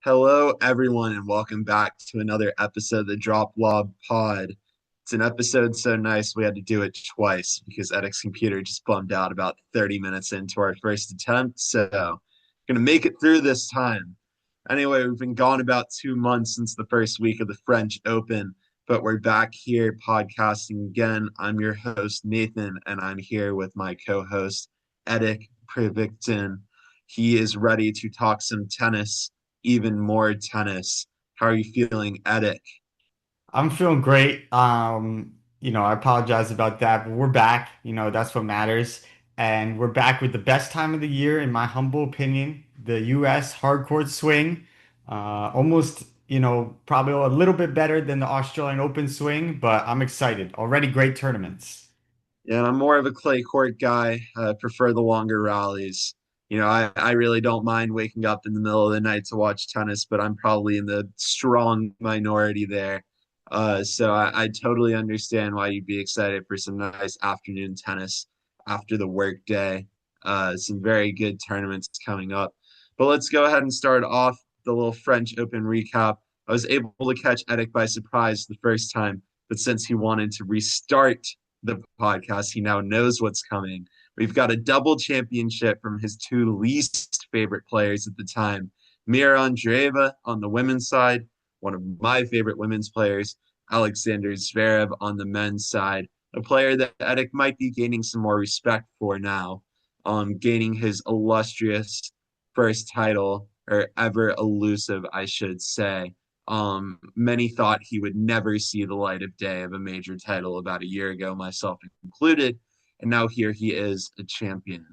Hello, everyone, and welcome back to another episode of the Drop Lob Pod. It's an episode so nice we had to do it twice because Edic's computer just bummed out about 30 minutes into our first attempt. So, gonna make it through this time. Anyway, we've been gone about 2 months since the first week of the French Open, but we're back here podcasting again. I'm your host, Nathan, and I'm here with my co host, Edic Privicton. He is ready to talk some tennis, even more tennis. How are you feeling, Edic? I'm feeling great. I apologize about that, but we're back. That's what matters. And we're back with the best time of the year, in my humble opinion, the US hardcourt swing. Almost, probably a little bit better than the Australian Open swing, but I'm excited. Already great tournaments. Yeah, I'm more of a clay court guy. I prefer the longer rallies. I really don't mind waking up in the middle of the night to watch tennis, but I'm probably in the strong minority there. So I totally understand why you'd be excited for some nice afternoon tennis after the work day. Some very good tournaments coming up. But let's go ahead and start off the little French Open recap. I was able to catch Edic by surprise the first time, but since he wanted to restart the podcast, he now knows what's coming. We've got a double championship from his two least favorite players at the time, Mira Andreeva on the women's side, one of my favorite women's players, Alexander Zverev on the men's side, a player that Edic might be gaining some more respect for now, gaining his illustrious first title, or ever elusive, I should say. Many thought he would never see the light of day of a major title about a year ago, myself included. And now here he is, a champion.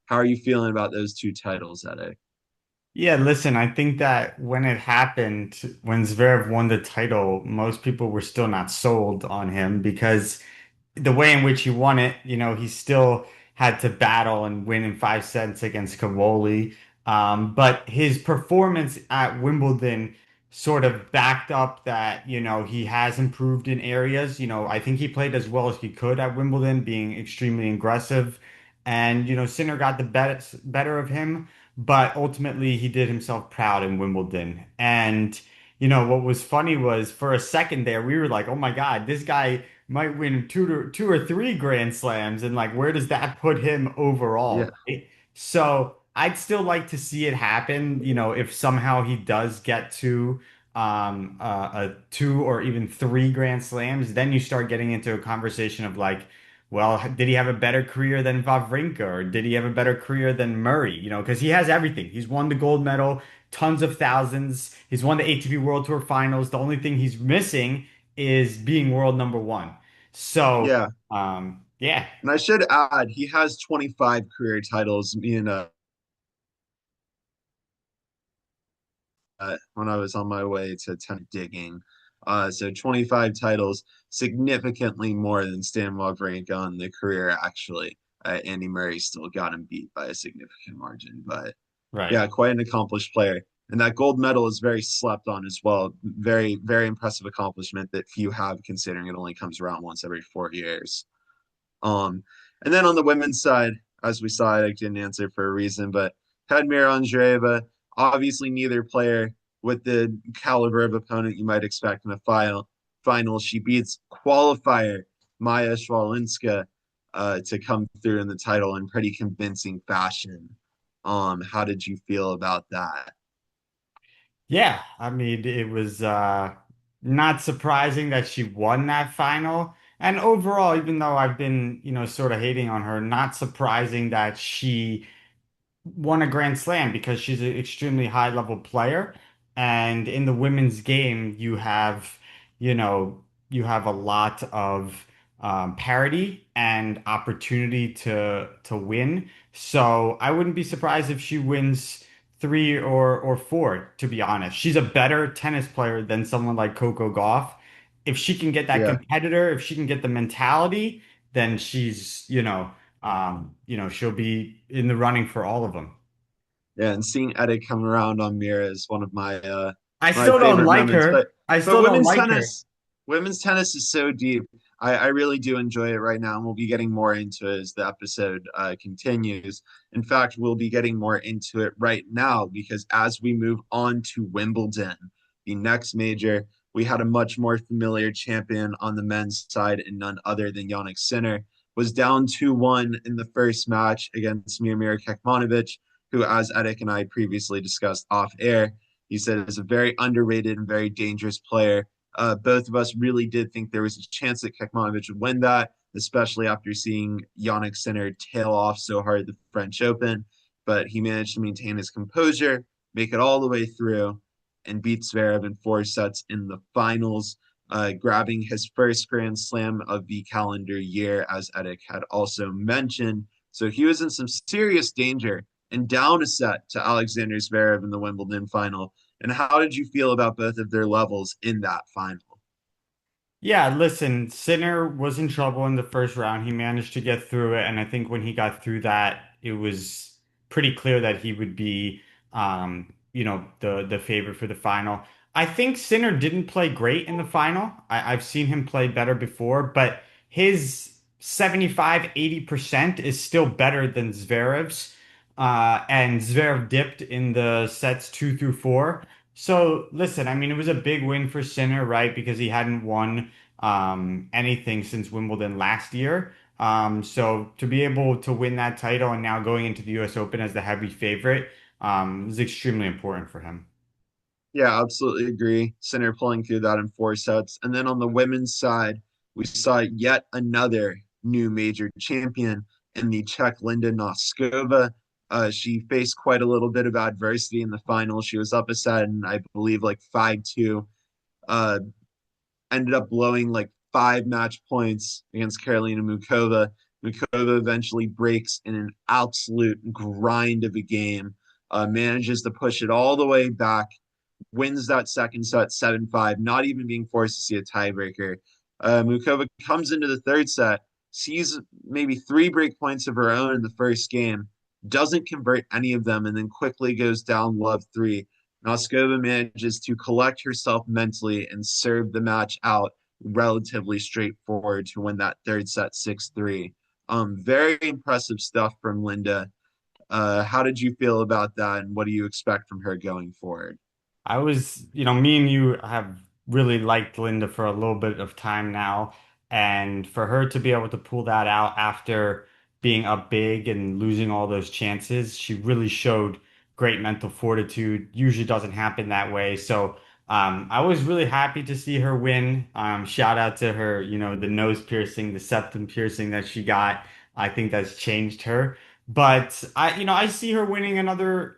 How are you feeling about those two titles, Ede? Yeah, listen, I think that when it happened, when Zverev won the title, most people were still not sold on him because the way in which he won it, he still had to battle and win in 5 sets against Cavoli. But his performance at Wimbledon sort of backed up that, he has improved in areas. I think he played as well as he could at Wimbledon, being extremely aggressive. And, Sinner got the better of him, but ultimately he did himself proud in Wimbledon. And, what was funny was for a second there, we were like, oh my God, this guy might win two or three Grand Slams, and like, where does that put him Yeah, overall, right? So I'd still like to see it happen. If somehow he does get to a two or even three Grand Slams, then you start getting into a conversation of like, well, did he have a better career than Wawrinka, or did he have a better career than Murray? Because he has everything. He's won the gold medal, tons of thousands. He's won the ATP World Tour Finals. The only thing he's missing is being world number one. So, yeah. yeah, And I should add, he has 25 career titles. When I was on my way to tennis digging. So 25 titles, significantly more than Stan Wawrinka in the career, actually. Andy Murray still got him beat by a significant margin, but right. yeah, quite an accomplished player. And that gold medal is very slept on as well. Very, very impressive accomplishment that few have, considering it only comes around once every 4 years. Um, and then on the women's side, as we saw, I didn't answer for a reason, but had Mira Andreeva, obviously neither player with the caliber of opponent you might expect in a final. She beats qualifier Maya Shwalinska to come through in the title in pretty convincing fashion. How did you feel about that? Yeah, I mean, it was not surprising that she won that final. And overall, even though I've been, sort of hating on her, not surprising that she won a Grand Slam because she's an extremely high level player. And in the women's game, you have a lot of parity and opportunity to win. So I wouldn't be surprised if she wins three or four, to be honest. She's a better tennis player than someone like Coco Gauff. If she can get that Yeah. competitor, if she can get the mentality, then she'll be in the running for all of them. Yeah, and seeing Edit come around on Mira is one of I my still don't favorite like moments. her. But I but still don't like her. women's tennis is so deep. I really do enjoy it right now, and we'll be getting more into it as the episode continues. In fact, we'll be getting more into it right now because as we move on to Wimbledon, the next major, we had a much more familiar champion on the men's side, and none other than Jannik Sinner was down 2-1 in the first match against Miomir Kekmanovic, who, as Edek and I previously discussed off air, he said is a very underrated and very dangerous player. Both of us really did think there was a chance that Kekmanovic would win that, especially after seeing Jannik Sinner tail off so hard at the French Open. But he managed to maintain his composure, make it all the way through, and beat Zverev in 4 sets in the finals, grabbing his first Grand Slam of the calendar year, as Edek had also mentioned. So he was in some serious danger and down a set to Alexander Zverev in the Wimbledon final. And how did you feel about both of their levels in that final? Yeah, listen, Sinner was in trouble in the first round. He managed to get through it, and I think when he got through that, it was pretty clear that he would be, the favorite for the final. I think Sinner didn't play great in the final. I've seen him play better before, but his 75-80% is still better than Zverev's. And Zverev dipped in the sets 2 through 4. So listen, I mean, it was a big win for Sinner, right? Because he hadn't won anything since Wimbledon last year. So to be able to win that title and now going into the US Open as the heavy favorite is extremely important for him. Yeah, absolutely agree. Sinner pulling through that in 4 sets. And then on the women's side, we saw yet another new major champion in the Czech Linda Noskova. She faced quite a little bit of adversity in the final. She was up a set and I believe like 5-2. Uh, Ended up blowing like 5 match points against Karolina Mukova. Mukova eventually breaks in an absolute grind of a game, manages to push it all the way back, wins that second set 7-5, not even being forced to see a tiebreaker. Mukova comes into the third set, sees maybe 3 break points of her own in the first game, doesn't convert any of them, and then quickly goes down love 3. Noskova manages to collect herself mentally and serve the match out relatively straightforward to win that third set 6-3. Very impressive stuff from Linda. How did you feel about that, and what do you expect from her going forward? Me and you have really liked Linda for a little bit of time now. And for her to be able to pull that out after being up big and losing all those chances, she really showed great mental fortitude. Usually doesn't happen that way. So I was really happy to see her win. Shout out to her, the nose piercing, the septum piercing that she got. I think that's changed her. But I see her winning another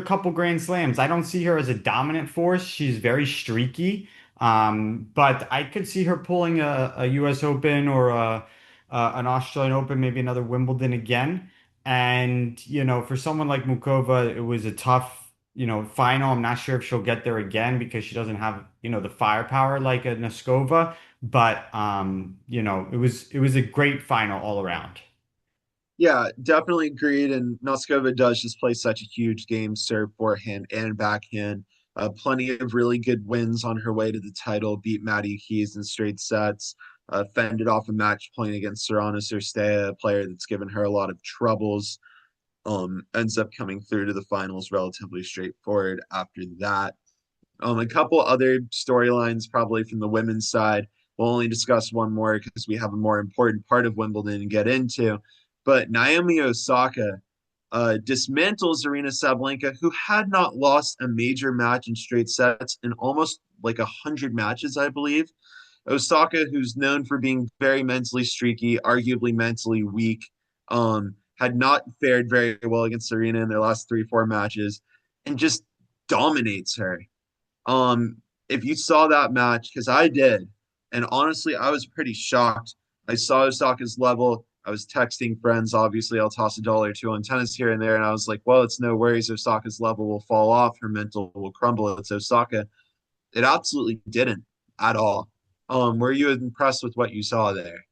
couple Grand Slams. I don't see her as a dominant force. She's very streaky. But I could see her pulling a US Open or an Australian Open, maybe another Wimbledon again. And, for someone like Mukova, it was a tough, final. I'm not sure if she'll get there again because she doesn't have, the firepower like a Noskova. But it was a great final all around. Yeah, definitely agreed. And Noskova does just play such a huge game, serve forehand and backhand. Plenty of really good wins on her way to the title. Beat Maddie Keys in straight sets. Fended off a match point against Sorana Cirstea, a player that's given her a lot of troubles. Ends up coming through to the finals relatively straightforward after that. A couple other storylines probably from the women's side. We'll only discuss one more because we have a more important part of Wimbledon to get into. But Naomi Osaka dismantles Arena Sabalenka, who had not lost a major match in straight sets in almost like 100 matches, I believe. Osaka, who's known for being very mentally streaky, arguably mentally weak, had not fared very well against Serena in their last 3-4 matches, and just dominates her. If you saw that match, because I did, and honestly, I was pretty shocked. I saw Osaka's level. I was texting friends. Obviously, I'll toss $1 or two on tennis here and there, and I was like, "Well, it's no worries. Osaka's level will fall off. Her mental will crumble." It's Osaka. It absolutely didn't at all. Were you impressed with what you saw there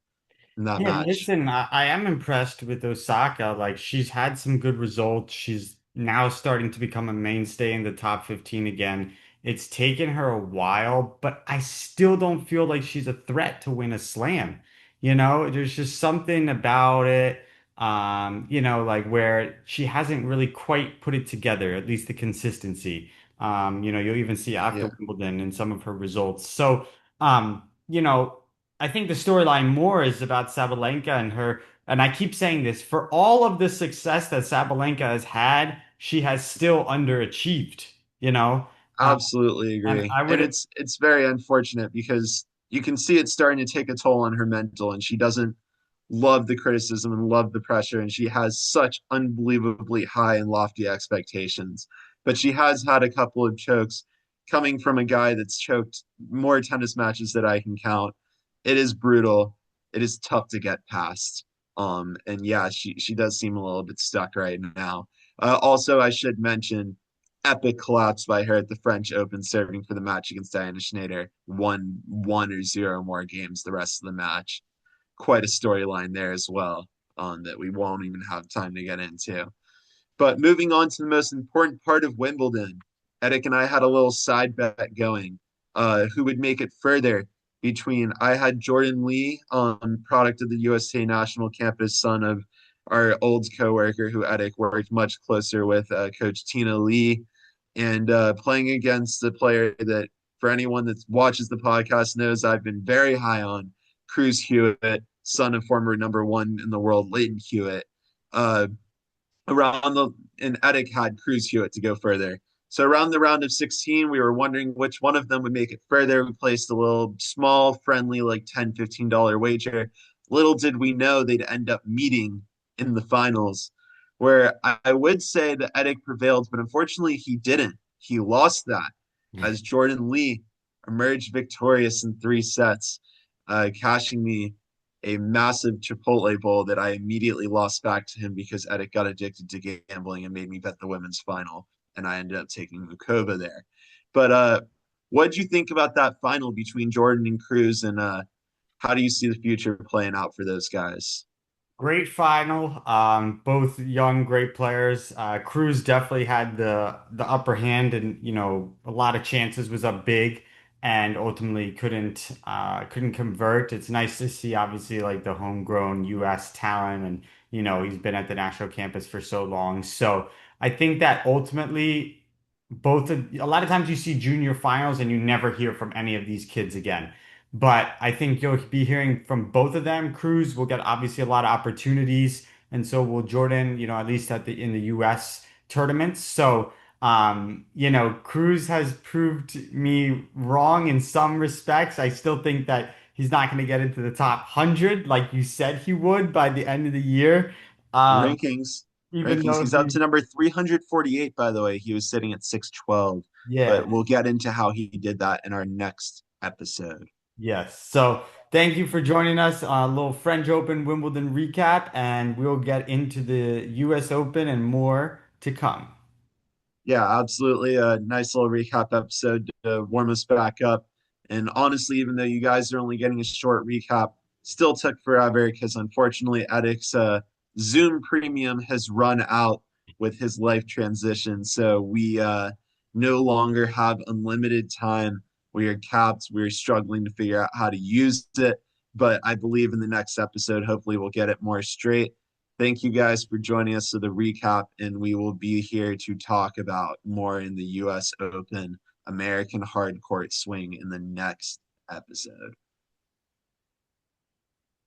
in that Yeah, match? listen, I am impressed with Osaka. Like she's had some good results. She's now starting to become a mainstay in the top 15 again It's taken her a while, but I still don't feel like she's a threat to win a slam. There's just something about it, like where she hasn't really quite put it together, at least the consistency. You'll even see after Yeah, Wimbledon in some of her results. So, I think the storyline more is about Sabalenka and her. And I keep saying this, for all of the success that Sabalenka has had, she has still underachieved, you know? Uh, absolutely and agree. I And would it's very unfortunate because you can see it starting to take a toll on her mental, and she doesn't love the criticism and love the pressure, and she has such unbelievably high and lofty expectations. But she has had a couple of chokes coming from a guy that's choked more tennis matches that I can count. It is brutal. It is tough to get past. And yeah, she does seem a little bit stuck right now. Also, I should mention epic collapse by her at the French Open, serving for the match against Diana Schneider. Won one or zero more games the rest of the match. Quite a storyline there as well, that we won't even have time to get into. But moving on to the most important part of Wimbledon, Eric and I had a little side bet going. Who would make it further between I had Jordan Lee, product of the USA National Campus, son of our old coworker who Eric worked much closer with, Coach Tina Lee, and playing against the player that, for anyone that watches the podcast, knows I've been very high on, Cruz Hewitt, son of former number one in the world, Leighton Hewitt. Uh, around the and Edic had Cruz Hewitt to go further. So around the round of 16, we were wondering which one of them would make it further. We placed a little small, friendly, like $10, $15 wager. Little did we know they'd end up meeting in the finals, where I would say that Edic prevailed, but unfortunately he didn't. He lost that as Jordan Lee emerged victorious in 3 sets, cashing me a massive Chipotle bowl that I immediately lost back to him because Edic got addicted to gambling and made me bet the women's final, and I ended up taking Mukova there. But what did you think about that final between Jordan and Cruz, and how do you see the future playing out for those guys? Great final. Both young, great players. Cruz definitely had the upper hand, and a lot of chances, was up big, and ultimately couldn't convert. It's nice to see, obviously, like the homegrown U.S. talent, and he's been at the national campus for so long. So I think that ultimately, a lot of times you see junior finals and you never hear from any of these kids again. But I think you'll be hearing from both of them. Cruz will get obviously a lot of opportunities, and so will Jordan, at least in the US tournaments. So Cruz has proved me wrong in some respects. I still think that he's not going to get into the top 100 like you said he would by the end of the year. Um, Rankings, even rankings. though He's up he, to number 348, by the way. He was sitting at 612, yeah. but we'll get into how he did that in our next episode. Yes. So thank you for joining us on a little French Open Wimbledon recap, and we'll get into the US Open and more to come. Yeah, absolutely. A nice little recap episode to warm us back up. And honestly, even though you guys are only getting a short recap, still took forever because unfortunately, Edic's Zoom premium has run out with his life transition. So we no longer have unlimited time. We are capped. We're struggling to figure out how to use it. But I believe in the next episode, hopefully, we'll get it more straight. Thank you guys for joining us for the recap, and we will be here to talk about more in the US Open American hard court swing in the next episode.